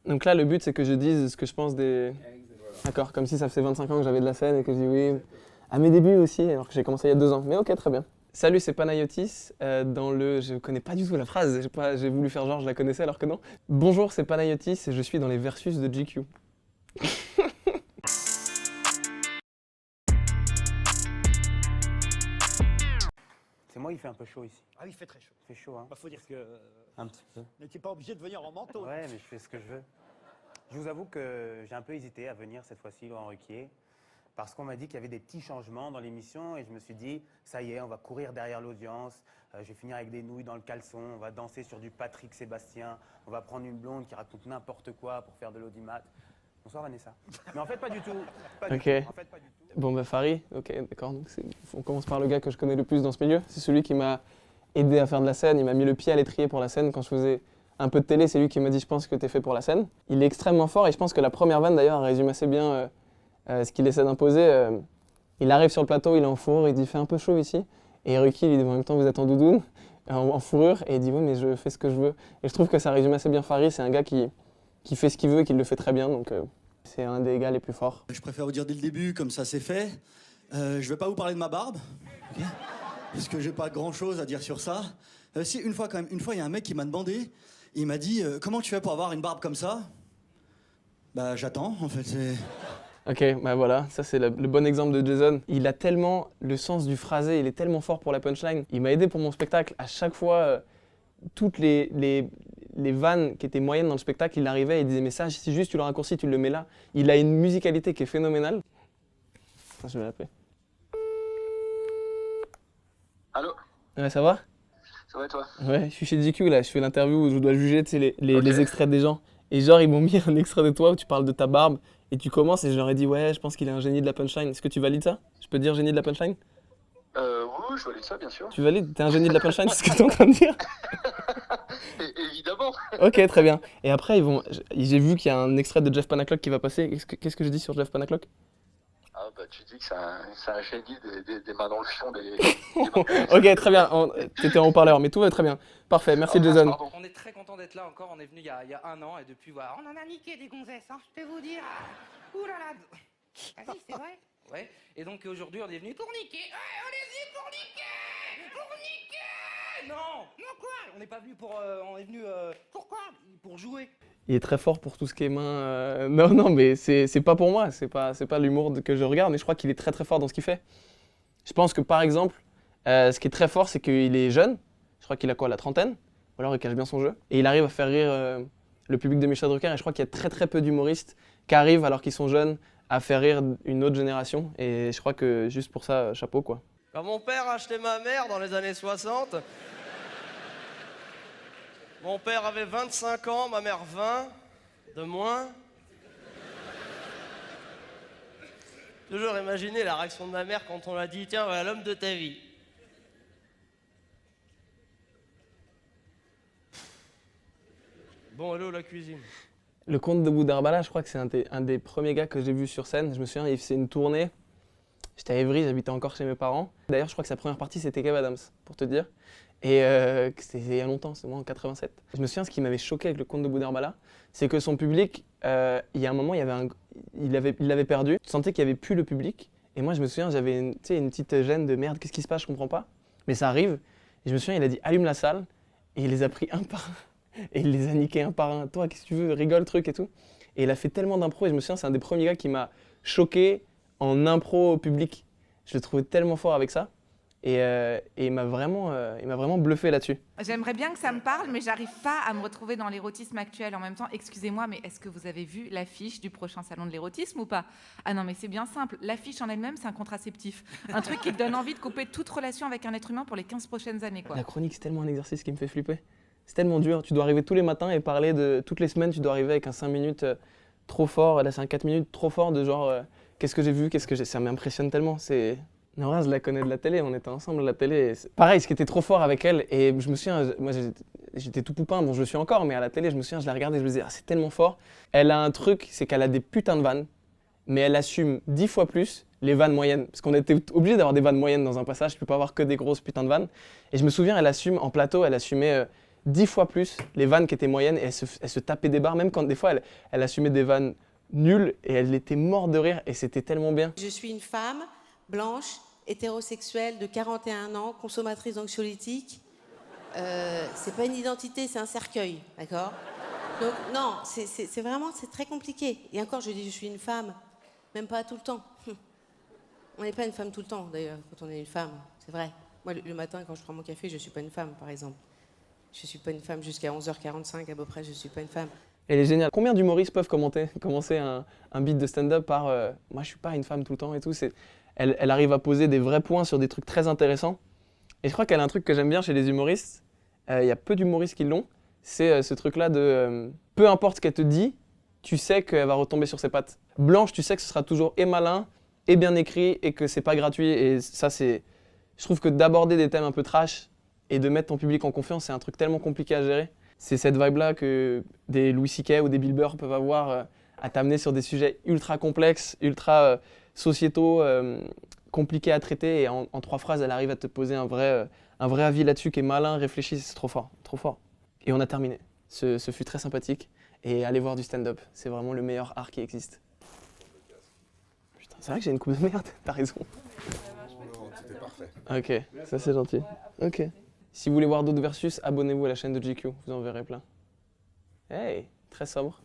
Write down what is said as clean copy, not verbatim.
Donc là, le but, c'est que je dise ce que je pense des... D'accord, comme si ça faisait 25 ans que j'avais de la scène et que je dis oui. À mes débuts aussi, alors que j'ai commencé il y a 2 ans. Mais ok, très bien. Salut, c'est Panayotis. Je connais pas du tout la phrase, j'ai voulu faire genre je la connaissais alors que non. Bonjour, c'est Panayotis et je suis dans les Versus de GQ. C'est moi, il fait un peu chaud ici. Ah oui, il fait très chaud. Il fait chaud, hein. Bah, faut dire que Un petit peu. n'étais pas obligé de venir en manteau. Ouais, mais je fais ce que je veux. Je vous avoue que j'ai un peu hésité à venir cette fois-ci, Laurent Ruquier, parce qu'on m'a dit qu'il y avait des petits changements dans l'émission et je me suis dit, ça y est, on va courir derrière l'audience, je vais finir avec des nouilles dans le caleçon, on va danser sur du Patrick Sébastien, on va prendre une blonde qui raconte n'importe quoi pour faire de l'audimat. Bonsoir Vanessa. Mais en fait, pas du tout. Pas du Ok. tout. En fait, pas du tout. Bon bah Farid, ok, d'accord. Donc on commence par le gars que je connais le plus dans ce milieu. C'est celui qui m'a aidé à faire de la scène, il m'a mis le pied à l'étrier pour la scène quand je faisais un peu de télé, c'est lui qui m'a dit je pense que t'es fait pour la scène. Il est extrêmement fort et je pense que la première vanne d'ailleurs résume assez bien ce qu'il essaie d'imposer. Il arrive sur le plateau, il est en fourrure, il dit fait un peu chaud ici. Et Ruki lui dit en même temps vous êtes en doudoune, en fourrure, et il dit oui mais je fais ce que je veux. Et je trouve que ça résume assez bien Farid, c'est un gars qui fait ce qu'il veut et qui le fait très bien, donc c'est un des gars les plus forts. Je préfère vous dire dès le début, comme ça c'est fait. Je vais pas vous parler de ma barbe, okay, parce que j'ai pas grand chose à dire sur ça. Si, une fois, il y a un mec qui m'a demandé, il m'a dit comment tu fais pour avoir une barbe comme ça? Bah j'attends, en fait, c'est... Ok, bah voilà, ça c'est le bon exemple de Jason. Il a tellement le sens du phrasé, il est tellement fort pour la punchline. Il m'a aidé pour mon spectacle. À chaque fois, toutes les vannes qui étaient moyennes dans le spectacle, il arrivait et il disait mais ça, si juste tu le raccourcis, tu le mets là. Il a une musicalité qui est phénoménale. Attends, je vais l'appeler. Allô? Ouais, ça va? Ça va et toi? Ouais, je suis chez GQ là, je fais l'interview où je dois juger tu sais, les Ok. extraits des gens. Et genre, ils m'ont mis un extrait de toi où tu parles de ta barbe et tu commences et je leur ai dit ouais, je pense qu'il est un génie de la punchline. Est-ce que tu valides ça? Je peux dire génie de la punchline? Oui, je valide ça, bien sûr. Tu valides? T'es un génie de la punchline, c'est ce que t'es en train de dire? Évidemment. Ok, très bien. Et après, j'ai vu qu'il y a un extrait de Jeff Panaclock qui va passer. Qu'est-ce que je dis sur Jeff Panaclock? Ah bah tu dis que c'est un génie des mains dans le fion des Ok, très bien. T'étais en haut-parleur, mais tout va très bien. Parfait, merci Jason. pardon. On est très content d'être là encore, on est venu il y a 1 an et depuis voilà, on en a niqué des gonzesses, hein, je peux vous dire. Ouh là là. Vas-y, c'est vrai. Ouais, et donc aujourd'hui on est venu pour niquer. Ouais, on est venu pour niquer. Pour niquer. Non quoi? On n'est pas venu pour on est venu pourquoi? Pour jouer. Il est très fort pour tout ce qui est main. Non, mais c'est pas pour moi. C'est pas l'humour que je regarde, mais je crois qu'il est très très fort dans ce qu'il fait. Je pense que par exemple, ce qui est très fort, c'est qu'il est jeune. Je crois qu'il a quoi, la trentaine? Ou alors il cache bien son jeu. Et il arrive à faire rire le public de Michel Drucker. Et je crois qu'il y a très très peu d'humoristes qui arrivent, alors qu'ils sont jeunes, à faire rire une autre génération. Et je crois que juste pour ça, chapeau quoi. Quand mon père achetait ma mère dans les années 60, mon père avait 25 ans, ma mère 20, de moins. Toujours imaginer la réaction de ma mère quand on l'a dit, tiens, voilà l'homme de ta vie. Bon, hello la cuisine. Le Comte de Boudarbala, je crois que c'est un des premiers gars que j'ai vu sur scène. Je me souviens, il faisait une tournée. J'étais à Évry, j'habitais encore chez mes parents. D'ailleurs, je crois que sa première partie, c'était Kev Adams, pour te dire. Et c'était il y a longtemps, c'est moi en 87. Je me souviens, ce qui m'avait choqué avec le Comte de Boudarbala, c'est que son public, il y a un moment, il l'avait perdu. Tu sentais qu'il n'y avait plus le public. Et moi, je me souviens, j'avais une petite gêne de merde, qu'est-ce qui se passe, je comprends pas. Mais ça arrive. Et je me souviens, il a dit allume la salle. Et il les a pris un par un. Et il les a niqués un par un. Toi, qu'est-ce que tu veux, rigole, truc et tout. Et il a fait tellement d'impro. Et je me souviens, c'est un des premiers gars qui m'a choqué en impro au public. Je le trouvais tellement fort avec ça. Et il m'a vraiment bluffé là-dessus. J'aimerais bien que ça me parle, mais j'arrive pas à me retrouver dans l'érotisme actuel. En même temps, excusez-moi, mais est-ce que vous avez vu l'affiche du prochain salon de l'érotisme ou pas? Ah non, mais c'est bien simple. L'affiche en elle-même, c'est un contraceptif. Un truc qui te donne envie de couper toute relation avec un être humain pour les 15 prochaines années, quoi. La chronique, c'est tellement un exercice qui me fait flipper. C'est tellement dur. Tu dois arriver tous les matins et parler de... Toutes les semaines, tu dois arriver avec un 5 minutes trop fort. Là, c'est un 4 minutes trop fort de genre... qu'est-ce que j'ai vu, Ça m'impressionne tellement. Nora, je la connais de la télé, on était ensemble à la télé. Pareil, ce qui était trop fort avec elle, et je me souviens, moi j'étais tout poupin, bon je le suis encore, mais à la télé, je me souviens, je la regardais et je me disais, ah, c'est tellement fort. Elle a un truc, c'est qu'elle a des putains de vannes, mais elle assume 10 fois plus les vannes moyennes. Parce qu'on était obligé d'avoir des vannes moyennes dans un passage, tu peux pas avoir que des grosses putains de vannes. Et je me souviens, elle assume, en plateau, elle assumait 10 fois plus les vannes qui étaient moyennes et elle se tapait des barres, même quand des fois elle assumait des vannes nulles et elle était morte de rire et c'était tellement bien. Je suis une femme blanche, hétérosexuelle, de 41 ans, consommatrice d'anxiolytiques. C'est pas une identité, c'est un cercueil, d'accord? Donc non, c'est vraiment, c'est très compliqué. Et encore, je dis je suis une femme, même pas tout le temps. On n'est pas une femme tout le temps, d'ailleurs, quand on est une femme, c'est vrai. Moi, le matin, quand je prends mon café, je suis pas une femme, par exemple. Je suis pas une femme jusqu'à 11h45, à peu près, je suis pas une femme. Elle est géniale. Combien d'humoristes peuvent commencer un beat de stand-up par moi je suis pas une femme tout le temps et tout. Elle arrive à poser des vrais points sur des trucs très intéressants. Et je crois qu'elle a un truc que j'aime bien chez les humoristes. Il y a peu d'humoristes qui l'ont. C'est ce truc-là de peu importe ce qu'elle te dit, tu sais qu'elle va retomber sur ses pattes. Blanche, tu sais que ce sera toujours et malin, et bien écrit, et que c'est pas gratuit. Et ça, je trouve que d'aborder des thèmes un peu trash et de mettre ton public en confiance, c'est un truc tellement compliqué à gérer. C'est cette vibe-là que des Louis C.K. ou des Bill Burr peuvent avoir à t'amener sur des sujets ultra complexes, ultra sociétaux, compliqués à traiter. Et en 3 phrases, elle arrive à te poser un vrai avis là-dessus qui est malin, réfléchi. C'est trop fort, trop fort. Et on a terminé. Ce fut très sympathique. Et allez voir du stand-up. C'est vraiment le meilleur art qui existe. Putain, c'est vrai que j'ai une coupe de merde. T'as raison. C'était parfait. Ok, ça c'est gentil. Ok. Si vous voulez voir d'autres versus, abonnez-vous à la chaîne de GQ, vous en verrez plein. Hey, très sobre.